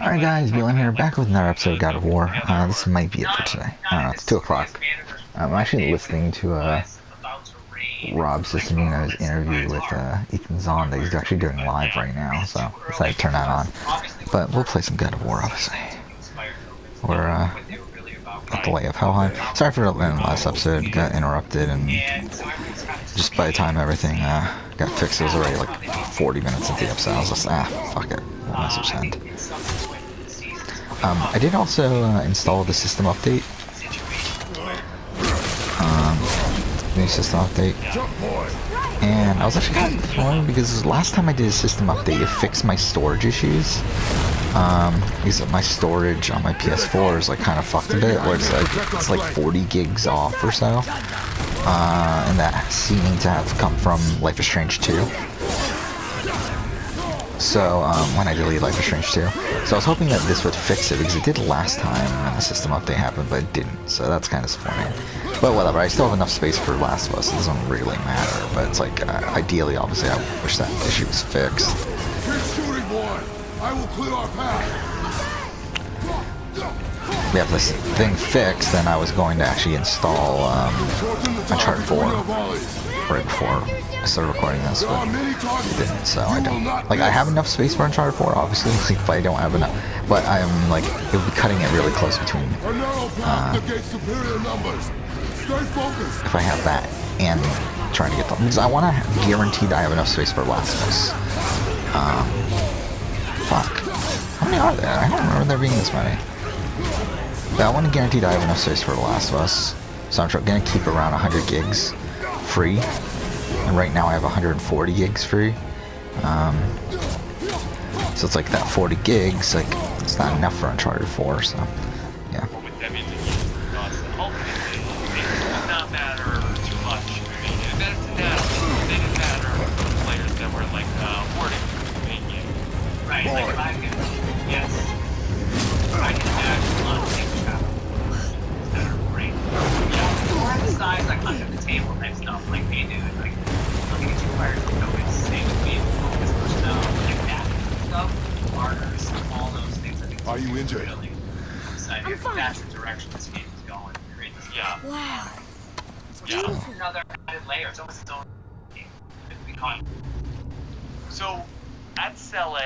Alright guys, BLM here, back with another episode of God of War. This might be it for today. It's 2 o'clock. I'm actually listening to Rob Sistemino's interview with Ethan Zahn that he's actually doing live right now, so I decided to turn that on. But we'll play some God of War, obviously. We're at the Way of Alfheim. Sorry for the last episode, got interrupted, and just by the time everything got fixed, it was already like 40 minutes into the episode. I was just, fuck it, we'll message send. I did also install the system update. New system update. And I was actually kind of thrown because last time I did a system update, it fixed my storage issues. Because my storage on my PS4 is like kind of fucked a bit, where it's like 40 gigs off or so. And that seeming to have come from Life is Strange 2. So, when I deleted Life is Strange 2. So I was hoping that this would fix it, because it did last time when the system update happened, but it didn't. So that's kind of disappointing. But whatever, I still have enough space for Last of Us, it doesn't really matter. But it's like, ideally, obviously, I wish that issue was fixed. Shooting one. I will clear our path. We have this thing fixed, then I was going to actually install Uncharted 4 right before I started recording this, but it didn't, so I don't. Like, I have enough space for Uncharted 4, obviously, like, but I don't have enough. But I'm, like, it would be cutting it really close between, if I have that and trying to get them. Because I want to guarantee that I have enough space for Last of Us. Fuck. How many are there? I don't remember there being this many. But I want to guarantee that I have enough space for The Last of Us, so I'm going to keep around 100 gigs free, and right now I have 140 gigs free, so it's like that 40 gigs, like, it's not enough for Uncharted 4, so, yeah. Right, like if I could, yes, if I could add a lot of things that are great. Yeah, or on the side, like under the table type stuff, like they do, like looking at 2 players, you know, it's same with me, focus personnel, like that stuff, markers, all those things. I think are you injured? Really exciting. If that's the direction this game is going. Great. Yeah. Wow. Yeah. It's another added layer. It's almost its own game. So, at Cele,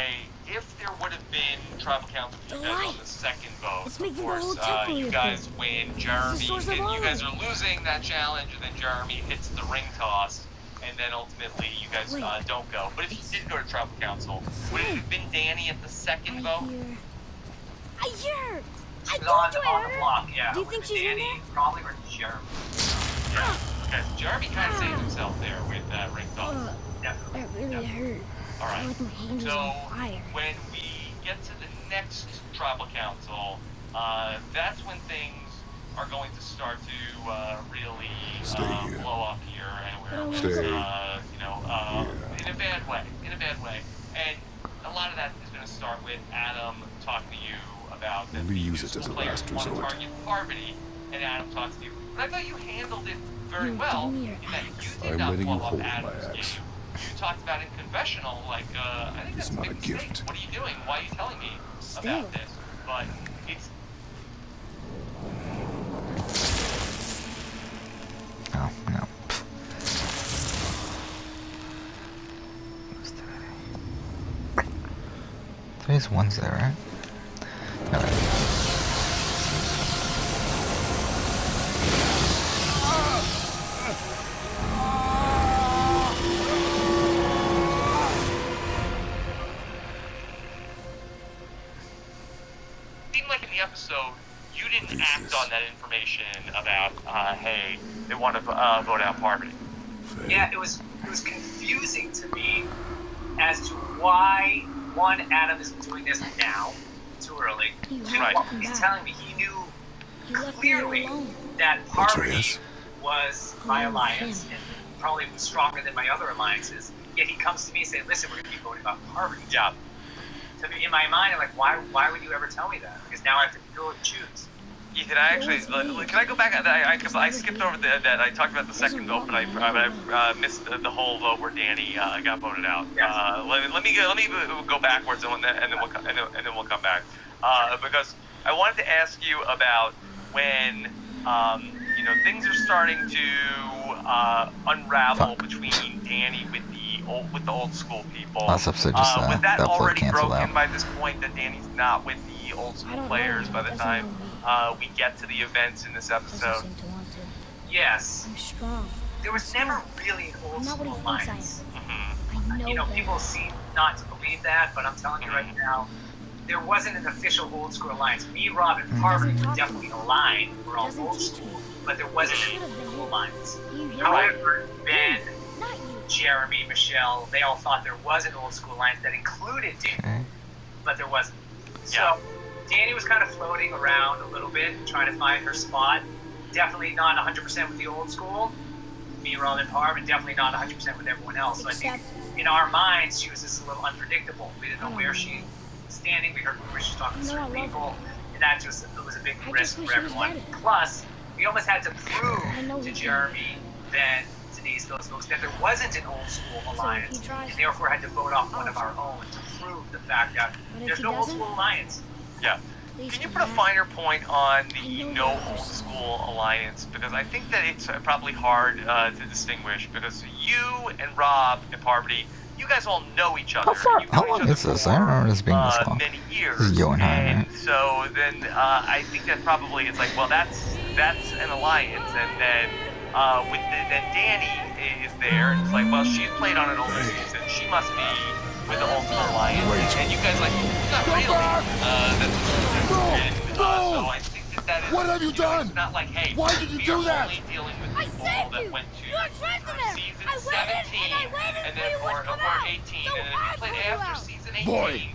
if there would have been tribal council for you guys on the second vote, of course, you guys win. Jeremy, you guys are losing that challenge, and then Jeremy hits the ring toss, and then ultimately you guys don't go. But if you did go to tribal council, would it have been Danny at the second vote? I hear. I on told you the block, yeah. Do you think she's in there? Probably or Jeremy. Yeah. Okay. Jeremy kind of saved himself there with that ring toss. Definitely. That really hurt. Alright, Like my hand was so on fire. when we get to the next tribal council, that's when things are going to start to really blow up here, and we're in a bad way, and a lot of that is going to start with Adam talking to you about that we use it as a players last want to resort. target Parvati, and Adam talks to you. But I thought you handled it very well, in that you did I'm not letting you blow up hold my Adam's axe. game. You talked about in confessional, like, I think that's It's a not big a gift. mistake. What are you doing? Why are you telling me about this? But it's... Oh, no. Today's Wednesday, right? Alright. Like in the episode, you didn't act on that information about, hey, they want to vote out Parvati. Yeah, it was confusing to me as to why, one, Adam is doing this now, too early. Two, Right. he's telling me he knew clearly that Parvati was my alliance and probably was stronger than my other alliances. Yet he comes to me and says, listen, we're going to be voting about Parvati. Yeah. To me, in my mind, I'm like, why would you ever tell me that? Because now I have to go and choose. Ethan, I actually, can I go back? I skipped over that. I talked about the second vote, but I missed the whole vote where Danny got voted out. Yes. Let me go backwards and then we'll come back because I wanted to ask you about when things are starting to unravel between Danny with the old school people. Last episode just was that already canceled broken out. by this point that Danny's not with the old school players by the time we get to the events in this episode? Yes. I'm strong. There was never really an old Not what school he thinks alliance. I know that. People seem not to believe that, but I'm telling you right now, there wasn't an official old school alliance. Me, Rob, and Harvey were definitely aligned. We're all old school, but there wasn't an old school alliance. However, Ben, Not you. Jeremy, Michelle, they all thought there was an old school alliance that included Danny, but there wasn't. So Danny was kind of floating around a little bit, trying to find her spot. Definitely not 100% with the old school. Me, Rob, and Harv, and definitely not 100% with everyone else. So I think in our minds, she was just a little unpredictable. We didn't know where she was standing. We heard rumors she was talking to certain people, and that just it was a big risk for everyone. Plus, we almost had to prove to Jeremy, Ben, Denise, those folks, that there wasn't an old school alliance, and therefore had to vote off one of our own to prove the fact that there's no old school alliance. Yeah. Can you put a finer point on the no old school alliance? Because I think that it's probably hard to distinguish because you and Rob and Parvati, you guys all know each other. How long is this? I don't remember this being this long. Many years. This is Johann, and right? so then I think that probably it's like, well, that's an alliance, and then then Danny is there, and it's like, well, she's played on an older season, she must be with the old school alliance, and you guys like, not really. So I think that is. What have you done? It's not like, hey, Why did you do that? Only dealing with I people saved that you. went to You were trapped in there. season I waited 17, and I waited and for then you for to come out. 18, So and then if I you played pulled you after out. season 18, Boy,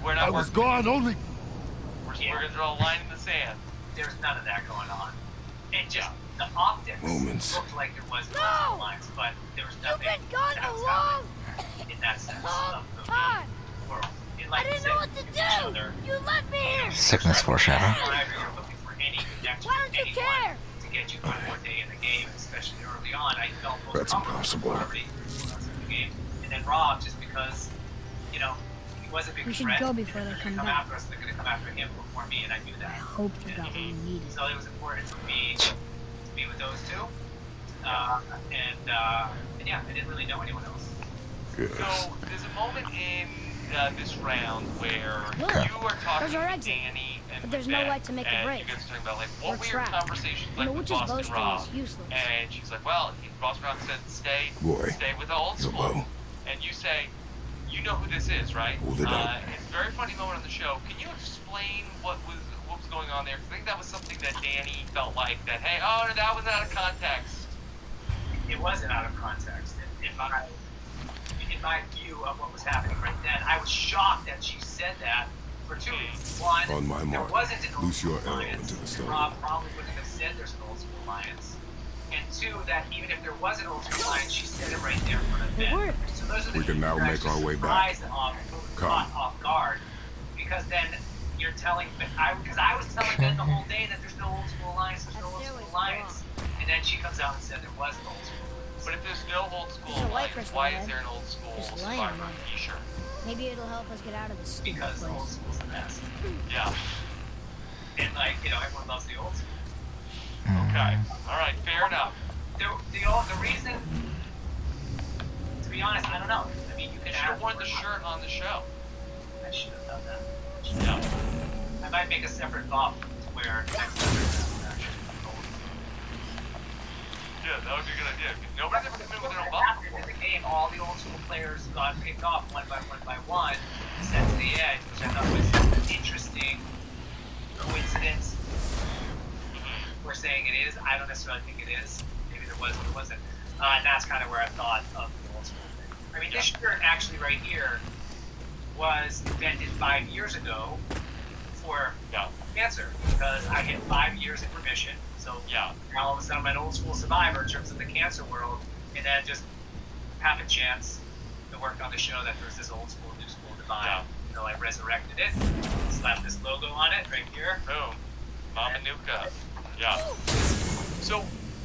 we're not I was working. gone only. We're gonna draw a line in the sand. There's none of that going on. And just the optics Moments. looked like there was No! no alliance, but there was You've nothing been gone that a was long, happening in that sense long of the time. world. And I like didn't you know said, what to each do. other, You left me here. Sickness foreshadow. whenever you're looking for any connection Why with don't you anyone care? to get you one more day in the game, especially early on, I felt most That's comfortable impossible. already in the game. And then Rob, just because, he was a big We should threat. go before they They're come gonna back. after us. They're gonna come after him before me, and I knew I that. hope you got what you needed. So it was important for me to be with those two. And yeah, I didn't really know anyone else. Yes. So there's a moment in this round where Look, you are talking there's our to exit. Danny and But there's with no Ben, light to make a and break. you guys are talking about like We're what were your trapped. conversations You like know, with which is Boston boasting Rob? is useless. And she's like, well, Boston Rob said stay Boy, with the old school. hello. And you say, you know who this is, right? Hold it up. It's a very funny moment on the show. Can you explain what was going on there? 'Cause I think that was something that Danny felt like that. Hey, oh, that was out of context. It wasn't out of context. In my view of what was happening right then, I was shocked that she said that for two reasons. One, On my there mark, wasn't an old loose your school arrow alliance. into the stone. Rob probably wouldn't have said there's an old school alliance. And two, that even if there was an old school alliance, she said it right there in front of It Ben. worked. So those are the We can now things make that our way back. surprised and caught Come. off guard. Because then you're telling, because I was telling Ben the whole day that there's no old school alliance, there's no old school alliance. And then she comes out and said there was an old school alliance. But if there's no old school There's a light alliance, crystal why there. is there an old school Just laying survivor there. t-shirt? Maybe it'll help us get out of this stupid Because the old place. school's the best. Yeah. And everyone loves the old school. Okay. All right. Fair enough. The reason, to be honest, I don't know. I mean, you You can should have ask worn for the it. shirt on the show. I should have done that. Yeah. I might make a separate bob to wear next time. Yeah, that would be a good idea. Nobody's ever come in with an old What buff happened before. in the game, all the old school players got picked off one by one, sent to the edge, which I thought was an interesting coincidence. We're saying it is. I don't necessarily think it is. Maybe there was, but it wasn't. And that's kind of where I thought of the old school thing. I mean, this shirt actually right here was invented 5 years ago for cancer because I hit 5 years in remission. So Yeah. now all of a sudden I'm an old school survivor in terms of the cancer world, and then just happened chance to work on the show that there was this old school, new school divide. Yeah. So I resurrected it, slapped this logo on it right here, Boom. Mama Nuka. Yeah. So,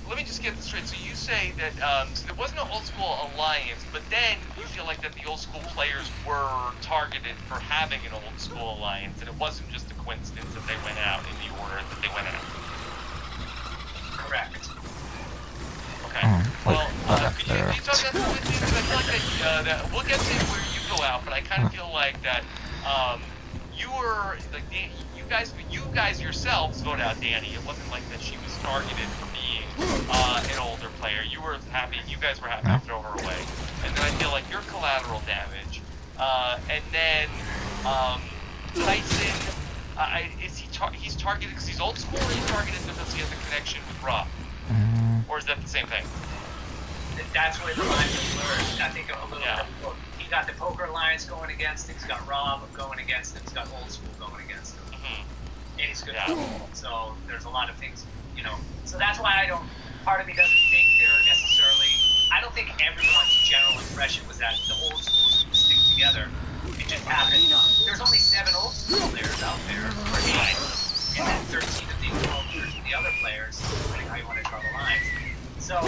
let me just get this straight. So you say that so there wasn't an old school alliance, but then you feel like that the old school players were targeted for having an old school alliance, and it wasn't just a coincidence that they went out in the order that they went out. Correct. Okay. Well, could you talk that through with me? Because I feel like that we'll get to where you go out, but I kind of feel like that you were like you guys yourselves vote out Danny. It wasn't like that she was targeted for being an older player. You guys were happy to throw her away. And then I feel like you're collateral damage. And then Tyson, he's targeted because he's old school, or he's targeted because he has a connection with Rob? Or is that the same thing? That's where the lines are blurred. I think a little bit. He got the poker alliance going against him. He's got Rob going against him. He's got old school going against him. And he's good. So there's a lot of things, you know. So that's why part of me doesn't think they're necessarily. I don't think everyone's general impression was that the old schools would stick together. It just happened. There's only 7 old school players out there, or 8, and then 13 of the other players, depending how you want to draw the lines. So,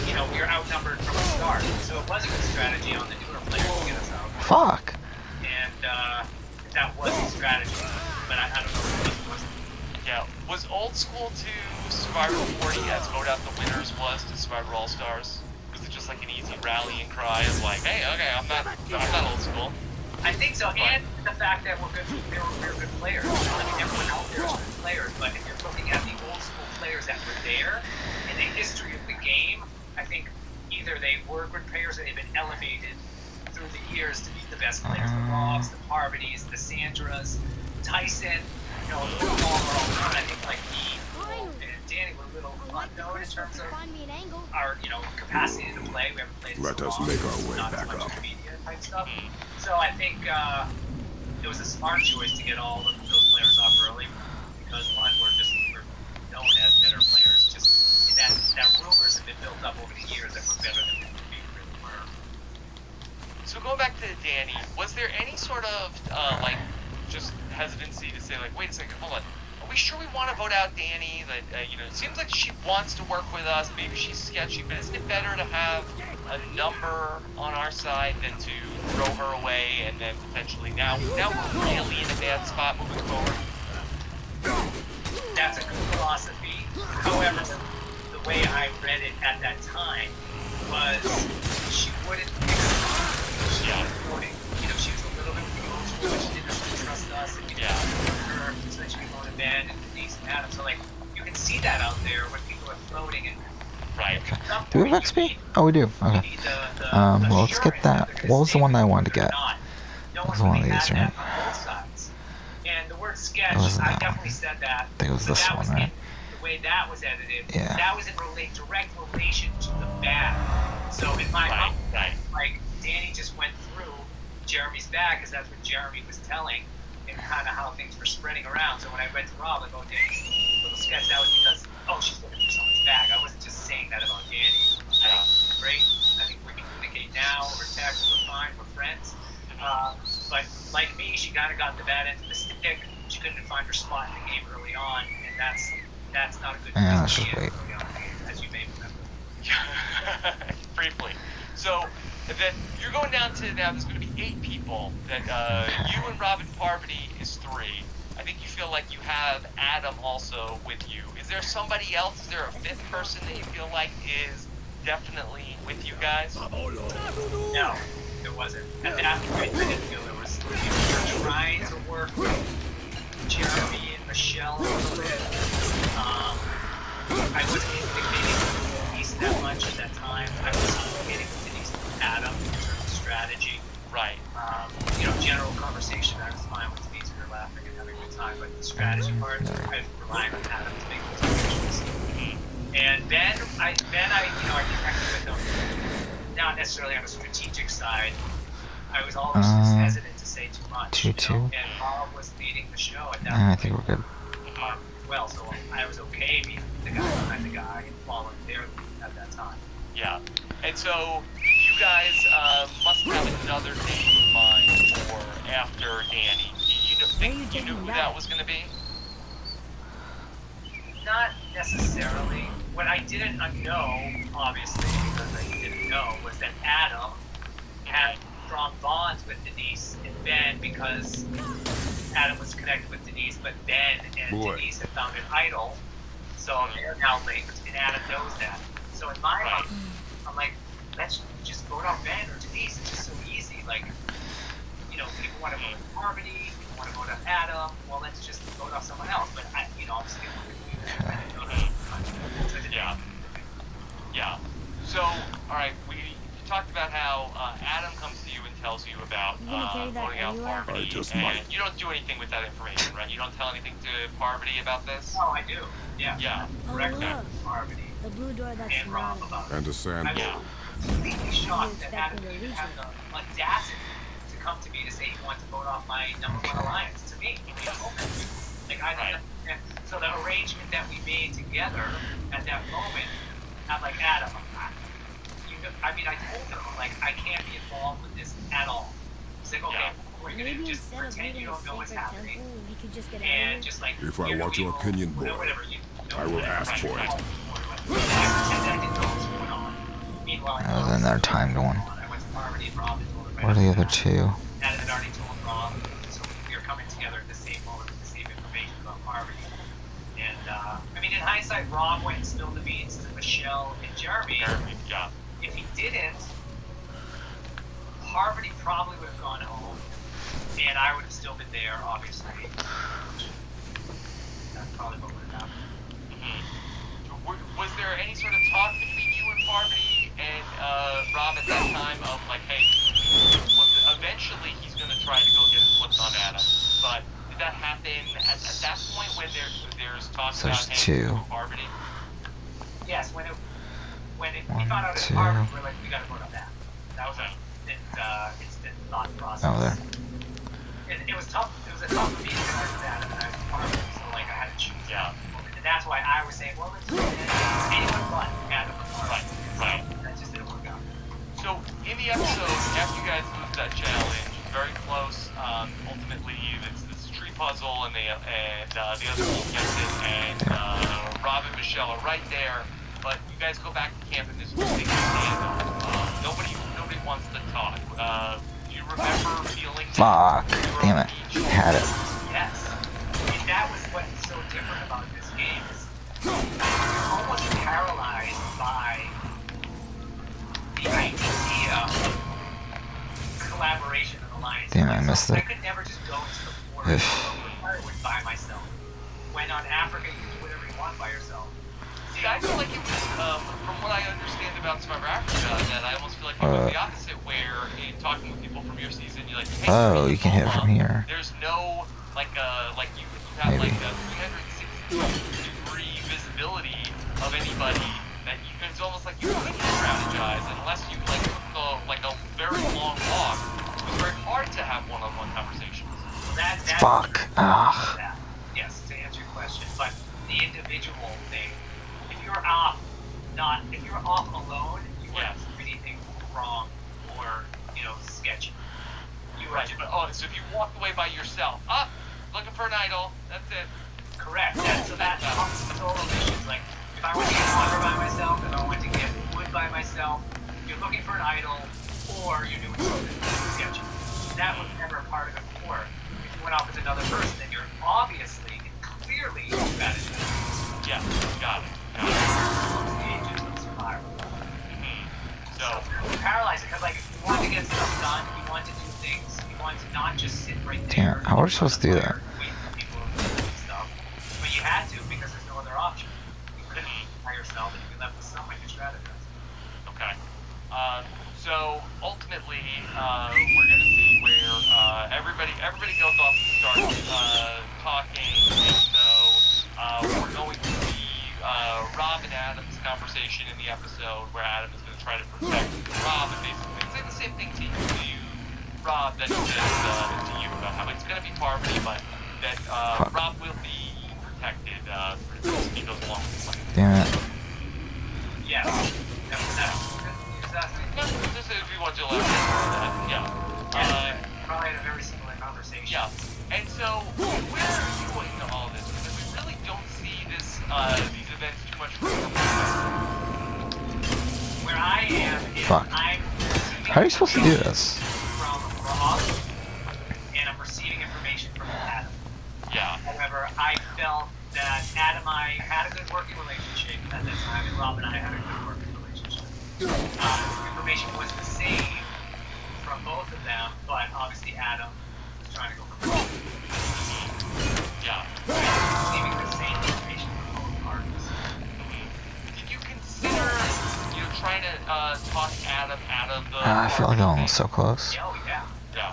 you know, we're outnumbered from the start. So it was a good strategy on the newer players to get us out. Fuck. And that was a strategy, but I don't know if it was. Yeah, was old school to Survivor 40 as vote out the winners was to Survivor All Stars? Was it just like an easy rallying cry of like, hey, okay, I'm not old school? I think so, and the fact that we're good players. I mean, everyone out there is good players, but if you're looking at the old school players that were there in the history of the game, I think either they were good players or they've been elevated through the years to be the best players. The Robs, the Parvati's, the Sandras, Tyson, you know, all around. I think like me and Danny were a little unknown in terms of our, you know, capacity to play. We haven't played in Let so us long, make our way not back so much up. media type stuff. So I think it was a smart choice to get all of those players off early because one, we're known as better players. Just that rumors have been built up over the years that we're better than we really were. So going back to Danny, was there any sort of like just hesitancy to say like, wait a second, hold on, are we sure we want to vote out Danny? That you know, it seems like she wants to work with us. Maybe she's sketchy, but isn't it better to have a number on our side than to throw her away and then potentially now we're really in a bad spot moving forward? That's a good philosophy. However, the way I read it at that time was she wouldn't pick us she was voting. You know, she was a little bit emotional, but she didn't really trust us. And we didn't her, so that she'd be going to bed and Denise and Adam. So like you can see that out there when people are voting and right. Do we have XP? Oh, we do. Okay. Well, let's get that. What was the one that I wanted to get? That was one of these, right? And the word sketch, I definitely said that. I think it was this one, right? The way that was edited, Yeah. that was in direct relation to the bag. So in my mind, like Danny just went through Jeremy's bag because that's what Jeremy was telling and kind of how things were spreading around. So when I went to Rob, like, oh, Danny's little sketch, that was because, oh, she's looking for someone's bag. I wasn't just saying that about Danny. I think great. I think we can communicate now over text. We're fine. We're friends. But like me, she kind of got the bad end of the stick. She couldn't find her spot in the game early on, and that's not a good let's place just to be wait. early on, as you may remember. Briefly. So then you're going down to now there's going to be 8 people. That you and Robin Parvati is 3. I think you feel like you have Adam also with you. Is there somebody else? Is there a 5th person that you feel like is definitely with you guys? No, there wasn't. At that point, I didn't feel there was. We were trying to work with Jeremy and Michelle a little bit. I wasn't communicating with Denise that much at that time. I was communicating with Denise and Adam in terms of strategy. Right. You know, general conversation, I was fine with Denise. We were laughing and having a good time. But the strategy part, I was relying on Adam to make those decisions. And then I connected with them, not necessarily on a strategic side. I was always just hesitant to say too much. You know? And Bob was leading the show at that point. I think we're good. Well, so I was okay being the guy behind the guy and following their lead at that time. Yeah. And so you guys must have another date in mind for after Danny. You knew who that was going to be? not necessarily. What I didn't know, obviously, because I didn't know, was that Adam had strong bonds with Denise and Ben because Adam was connected with Denise, but Ben and Denise had found an idol, so they're now linked, and Adam knows that. So in my mind, I'm like, let's just vote out Ben or Denise. It's just so easy. Like, you know, people want to vote out Harmony, people want to vote out Adam. Well, let's just vote out someone else. But I, you know, obviously, I wanted to do that. I didn't know that. Yeah. Yeah. So, all right, we talked about how Adam comes to you and tells you about voting out Parvati, and you don't do anything with that information, right? You don't tell anything to Parvati about this? Oh, I do. Yeah. Yeah. Correct. Parvati. The blue door that's And Rob about it. And a sandball. Yeah. Completely shocked that Adam even had the audacity to come to me to say he wants to vote off my #1 alliance to me. Like and so the arrangement that we made together at that moment, I'm like, Adam, I mean, I told him, I'm like, I can't be involved with this at all. He's like, okay, we're gonna just pretend you don't know what's happening, and just like, If I want your opinion, boy, I will ask for it. Other than their time going. Where are the other two? Adam had already told Rob, so we were coming together at the same moment with the same information about Parvati. And, I mean, in hindsight, Rob went and spilled the beans to Michelle and Jeremy. Yeah. If he didn't, Parvati probably would have gone home, and I would have still been there, obviously. That's probably what would have happened. Was there any sort of talk between you and Parvati and Rob at that time of like, hey, eventually he's going to try to go get his flips on Adam, but did that happen at that point when there's talk So about there's hey, two. Parvati? Yes, when we One, found out it was two. Parvati, we were like, we gotta vote on that. That was an instant thought process. Oh, there. It was tough. It was a tough for me to start with that, and I was Parvati, so like I had to choose. Yeah. And that's why I was saying, well, let's do anyone but Adam or Parvati. Right. That just didn't work out. So in the episode, after you guys lose that challenge, very close. Ultimately, it's this tree puzzle, and the other team gets it, and Rob and Michelle are right there. But you guys go back to camp, and there's one big standoff. Nobody wants to talk. Do you remember feeling? Fuck. Damn it. Had it. Yes. And that was what's so different about this game is you're almost paralyzed by the idea of collaboration and alliance. Damn, I missed it. I could never just go into the forest or firewood by myself. When on Africa, you can do whatever you want by yourself. See, I feel like it was, from what I understand about Survivor Africa, that I almost feel like it was the opposite, where in talking with people from your season, you're like, hey, Oh, you can hit from here. There's no, like you have Maybe. like a 360-degree visibility of anybody that you can, it's almost like you couldn't strategize unless you like a very long walk. It was very hard to have one-on-one conversations. That's Fuck. Ah. Yes, to answer your question, but the individual thing, if you're off alone, you wouldn't do anything wrong or, sketchy. Right, but so if you walked away by yourself, looking for an idol, that's it. Correct. That's solo missions. Like, if I went to get water by myself, if I went to get wood by myself, you're looking for an idol, or you're doing something sketchy. That was never a part of it before. If you went off with another person, then you're obviously and clearly strategizing. Yeah, got it. The agent of survival. So you're paralyzed because, like, if you want to get stuff done, you want to do things, you want to not just sit right there. Damn, how are we supposed to do that? Wait for people to do stuff. But you had to because there's no other option. You couldn't by yourself, and if you left with someone, you strategize. Okay. So ultimately, we're gonna see where everybody goes off and starts talking, and so we're going to see Rob and Adam's conversation in the episode where Adam is going to try to protect Rob and basically say the same thing to you, Rob, that he says to you about how it's going to be Parvati, but that Rob will be protected as he goes along with the plan. Damn it. Yeah. Just if you want to elaborate on that, yeah. Probably had a very similar conversation. Yeah. And so, where are you going to all this? Because we really don't see this How are you supposed to do this? From Rob, and I'm receiving information from Adam. Yeah. However, I felt that Adam and I had a good working relationship at that time, and Rob and I had a good working relationship. Information was the same from both of them, but obviously Adam was trying to go for both. Yeah. Receiving the same information from both parties. Did you consider, trying to talk Adam out of the... I feel like I'm so close. Oh, yeah. Yeah.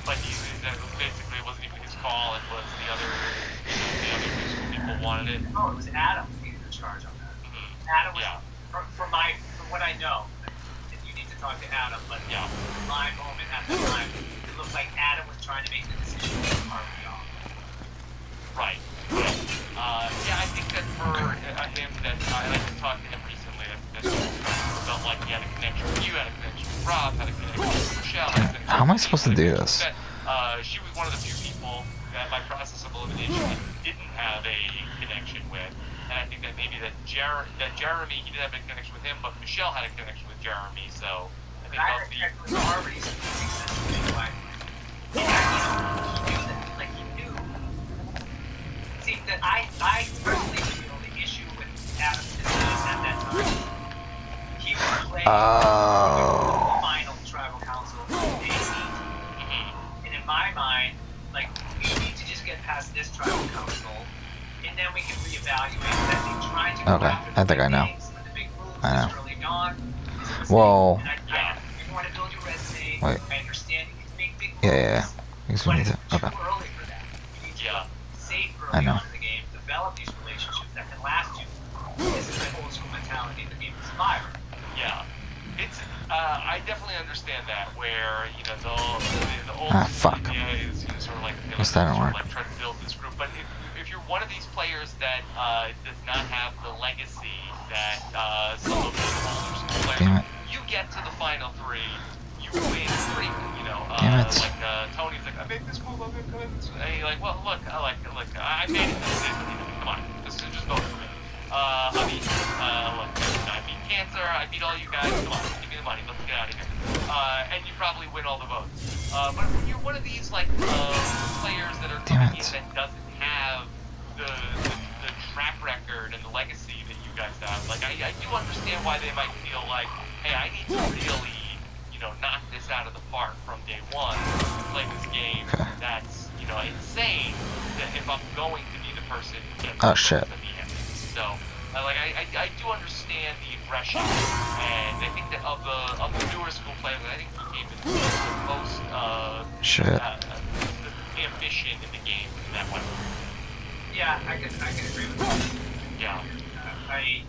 But that basically wasn't even his call, it was the other people wanted it. Oh, it was Adam who was in charge on that. Adam was, from what I know, and you need to talk to Adam, but yeah. My moment at the time, it looked like Adam was trying to make the decision to part of the job. Right. Yeah, I think that for him, that I like to talk to him recently, that felt like he had a connection with you, had a connection with Rob, had a connection with Michelle. How am I supposed to do this? She was one of the few people that by process of elimination didn't have a connection with. And I think that maybe that Jeremy, he didn't have a connection with him, but Michelle had a connection with Jeremy, so I think I had a connection with Harvey, so it makes sense to me why. He knew that, like he knew. See, that I personally feel the issue with Adam's decision at that time. He was playing the final tribal council day 8. And in my mind, like, we need to just get past this tribal council, and then we can reevaluate that thing. Trying to Okay, I think I know. I know. Whoa. Whoa. You want to build your resume. Wait. I understand you can make big moves. Yeah. Because we But need it's to. too Okay. early for that. You need to save I early know. on in the game, develop these relationships that can last you. This is the old school mentality the game inspired. Yeah. It's, I definitely understand that, where, the old fuck. idea is sort of like, Guess that don't work. like try to build this group, but if you're one of these players that does not have the legacy that some of the older school players, Damn it. you get to the final 3, you win 3, Damn it. like Tony's like, I made this move, I'm gonna this, and you're like, well, look, I made it, come on, this is just vote for me. I mean, look, I beat cancer, I beat all you guys, come on, give me the money, let's get out of here. And you probably win all the votes. But when you're one of these, like, players that are coming in that doesn't have the track record and the legacy that you guys have, like, I do understand why they might feel like, hey, I need to really, knock this out of the park from day 1 to play this game that's, insane, that if I'm going to be the person who gets Oh, shit. at the end. So, I do understand the aggression, and I think that of the newer school players, I think the game is the most the ambition in the game in that way. Yeah, I can agree with that. Yeah. I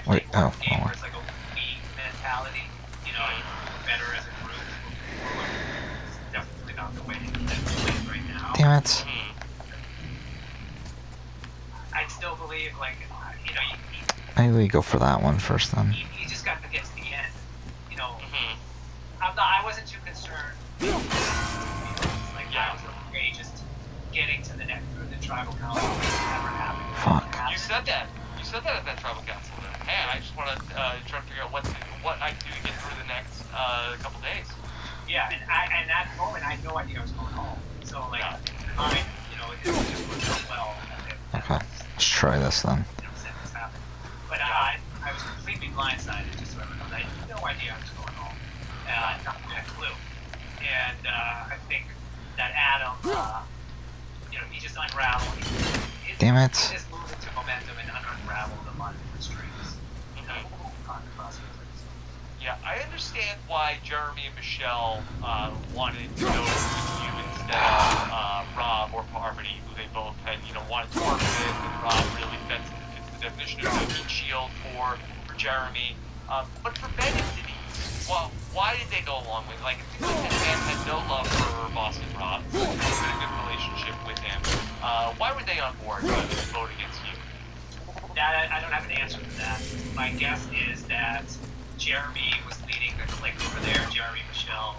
played Wait, one game where it's like a we mentality, and better as a group. It's definitely not the way that's played right now. Damn it. I still believe, like, Maybe we go for that one first then. you just got to get to the end. I wasn't too concerned. Like, I was okay just getting to the next through the tribal council. Never happened. Fuck. You said that at that tribal council. Hey, I just want to try to figure out what I can do to get through the next couple days. Yeah, and that moment, I had no idea I was going home. So, like, it just worked out well. Okay. Let's try this then. Since this happened. But I was completely blindsided, just so everyone knows. I had no idea I was going home. Not a clue. And I think that Adam, he just unraveled. Damn it. He just moved into momentum and unraveled a lot of different strings. Yeah, I understand why Jeremy and Michelle wanted to go with you instead of Rob or Parvati, who they both had, wanted to work with, and Rob really fits the definition of a heat shield for Jeremy. But for Ben and Denise, well, why did they go along with it? Like, it seems like Ben had no love for Boston Rob, had a good relationship with him. Why were they on board to vote against you? That, I don't have an answer to that. My guess is that Jeremy was leading the clique over there, Jeremy, Michelle,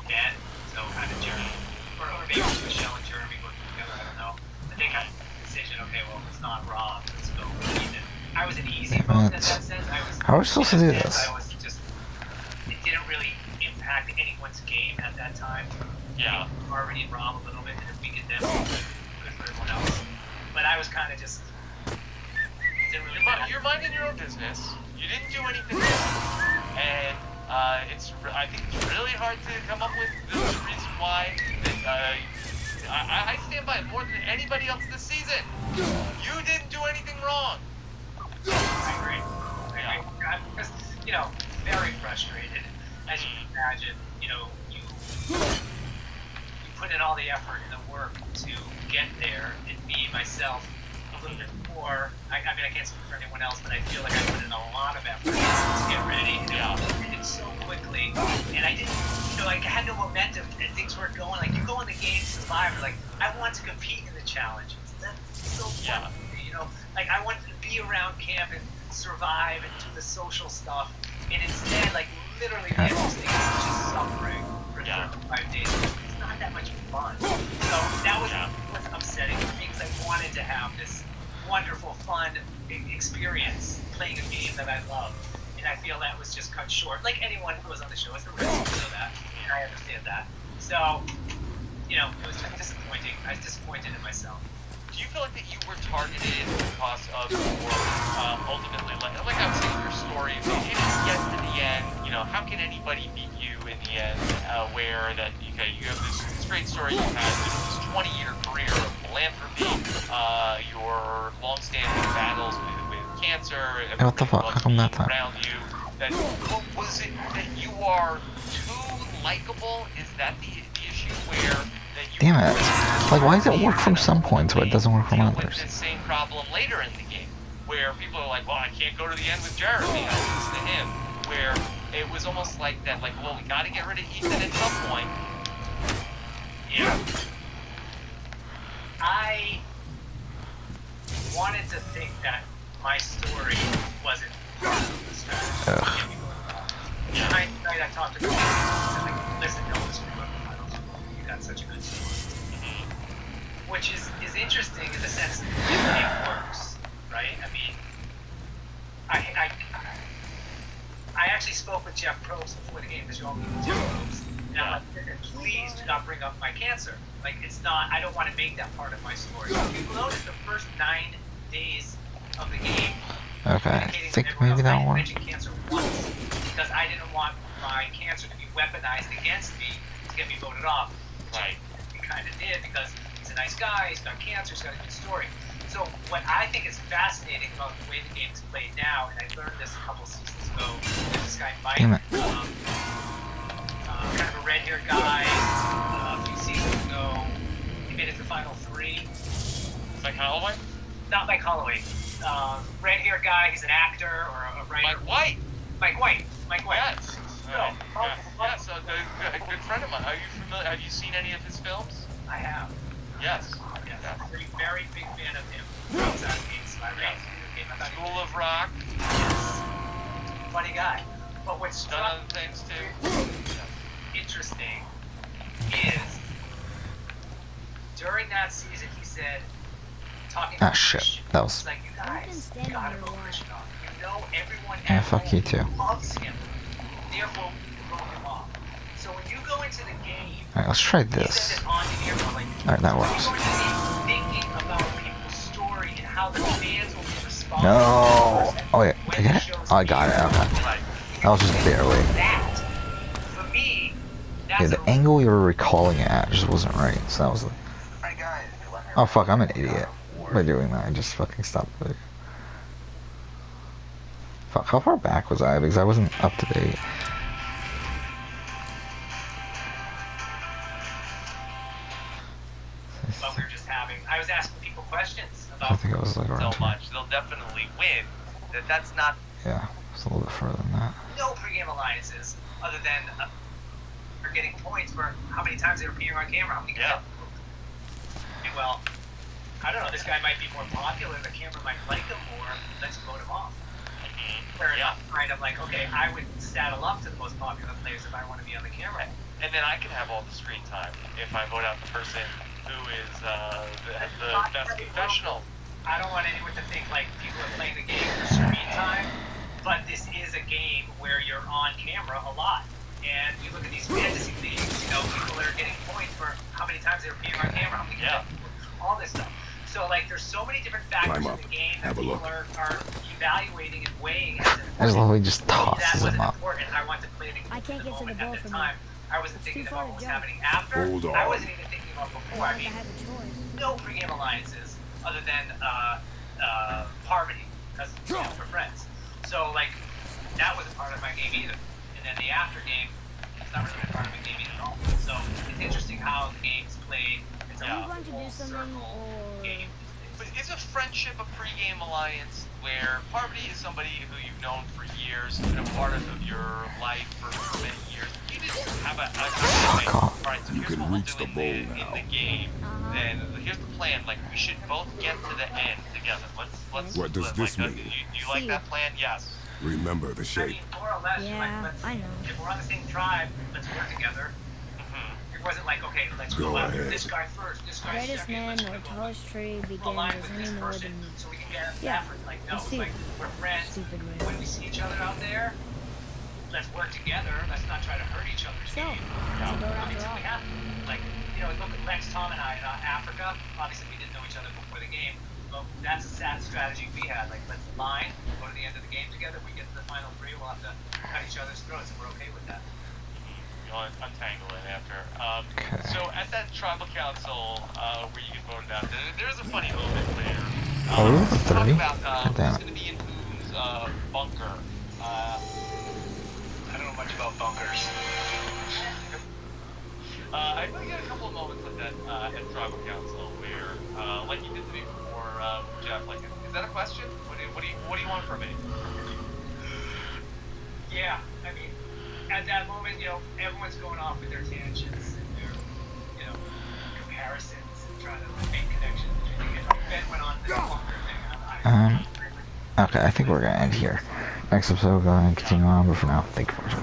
Ben, so kind of Jeremy, or maybe it was Michelle and Jeremy working together, I don't know. But they got the decision, okay, well, it's not Rob, let's go with Ethan. I was an easy vote in that sense. How are we supposed to do this? I was Yeah. Harmony and Rob a little bit, and if we get them, good for everyone else. But I was kind of just didn't really. You're minding your own business. You didn't do anything wrong, and I think it's really hard to come up with the reason why. That, I stand by it more than anybody else this season. You didn't do anything wrong. I agree. I'm just, very frustrated. As you can imagine, you put in all the effort and the work to get there, and me, myself, a little bit more. I mean, I can't speak for anyone else, but I feel like I put in a lot of effort to get ready, and it did so quickly, and I didn't, I had no momentum, and things weren't going. Like, you go in the game Survivor, like, I want to compete in the challenge. That's so fun. Like, I wanted to be around camp and survive and do the social stuff, and instead, like, literally, the most thing is just suffering for 5 days. It's not that much fun. So that was upsetting for me, because I wanted to have this wonderful, fun experience playing a game that I love, and I feel that was just cut short. Like anyone who was on the show, it's a risk, that, and I understand that. So, it was just disappointing. I was disappointed in myself. Do you feel like that you were targeted because of your ultimately, like I was saying, your story? If you didn't get to the end, how can anybody beat you in the end? Where that you have this great story, you had this 20-year career of philanthropy, your long-standing battles with cancer, Hey, what the fuck? How come that time? Around you. Was it that you are too likable? Is that the issue where? Damn it. Like, why does it work from some points, but it doesn't work from others? The same problem later in the game, where people are like, well, I can't go to the end with Jeremy, I lose to him. Where it was almost like that, like, well, we gotta get rid of Ethan at some point. Yeah. I wanted to think that my story wasn't strategy. In hindsight, I talked to the and like, listen, don't screw up the finals. You got such a good story. Which is interesting in the sense that the game works, right? I mean, I actually spoke with Jeff Probst before the game, because you all meet with Jeff Probst. And I'm like, please do not bring up my cancer. Like, it's not, I don't want to make that part of my story. If you notice the first 9 days of the game, okay, I think maybe that I one. mentioned cancer once, because I didn't want my cancer to be weaponized against me to get me voted off. Right. He kind of did, because he's a nice guy, he's got cancer, he's got a good story. So what I think is fascinating about the way the game is played now, and I learned this a couple seasons ago, is this guy Mike, Damn it. Kind of a red-haired guy, a few seasons ago, he made it to Final 3. Mike Holloway? Not Mike Holloway. Red-haired guy, he's an actor or a writer. Mike White. Yes. So a good friend of mine. Are you familiar? Have you seen any of his films? I have. Yes. I'm a very big fan of him. Outside of games, School of Rock. Yes. Funny guy. But what's Done other things too. Interesting is during that season he said, talking about Shit. That was. like, you guys gotta vote Christian off. Everyone Yeah, fuck you too. loves him. Therefore, we vote him off. So when you go into the game, Alright, let's try he this. says it on the air, like, Alright, that works. you're going to be thinking about people's story and how the fans will be responding. No! Oh, yeah. When Did I get the it? show's Oh, I got it. Okay. Right. That was just barely. That, for me, that's Yeah, the angle you were recalling it at just wasn't right. So that was like. Oh, fuck, I'm an idiot by doing that. I just fucking stopped it. Fuck, how far back was I? Because I wasn't up to date. But we were just having, I was asking people questions I about think it was like around So here. much. They'll definitely win. That's not. Yeah, it's a little bit further than that. no pregame alliances other than for getting points for how many times they were appearing on camera, how many well, I don't know, this guy might be more popular, the camera might like him more, let's vote him off. Fair enough, right? I'm like, okay, I would saddle up to the most popular players if I want to be on the camera. And then I can have all the screen time if I vote out the person who is the best professional. I don't want anyone to think like people are playing the game for screen time, but this is a game where you're on camera a lot. And you look at these fantasy leagues, you know, people are getting points for how many times they were peeing on camera, how many all this stuff. So like, there's so many different factors in the game that people are evaluating and weighing. I just love he just that tosses wasn't him up. important. I want to play the game I can't at the get to the moment ball at the from time. I wasn't It's thinking too about far what to was jump. happening after. Hold I on. wasn't even thinking about before. I I mean, have a choice. no pregame alliances other than harmony, because you know, we're friends. So like, that wasn't part of my game either. And then the after game, it's not really part of the game at all. So it's interesting how the game's played. It's a Are you going to do full something circle or... game. But is a friendship a pregame alliance where Parvati is somebody who you've known for years, been a part of your life for many years? You just have a Fuck off. all right, so here's can what we'll reach do the in bowl the now. game. Then here's the plan. Like we should both get to the end together. Let's. What does this like, mean? Do you like that plan? Yes. Remember the I shape. mean, more or less, Yeah, like, I know. if we're on the same tribe, let's work together. It wasn't like, okay, let's Go go after ahead. this guy first, this guy Greatest second, man let's or go tallest tree align begins with any this more person than me. so we can get Yeah. effort. Like, no, You see, like, we're friends. stupid man. When we see each other out there, let's work together. Let's not try to hurt each other's So, game. it's a boat I mean, after so all. we have to. Like, you know, look at Lex, Tom, and I in Africa. Obviously, we didn't know each other before the game. But that's a sad strategy we had. Like, let's align, go to the end of the game together. We get to the final three, we'll have to cut each other's throats, and we're okay with that. You'll untangle it after. So at that tribal council where you get voted out, there's a funny moment where Oh, we were let's 30? talk about God damn. who's going to be in whose bunker. I don't know much about bunkers. I think you had a couple of moments like that at tribal council where, like you did to me before, Jeff. Like, is that a question? What do you want from me? Yeah, I mean, at that moment, you know, everyone's going off with their tangents and their, you know, comparisons and trying to make connections between it. Ben went on this bunker thing. Okay, I think we're gonna end here. Next episode, we're gonna continue on, but for now, thank you for watching.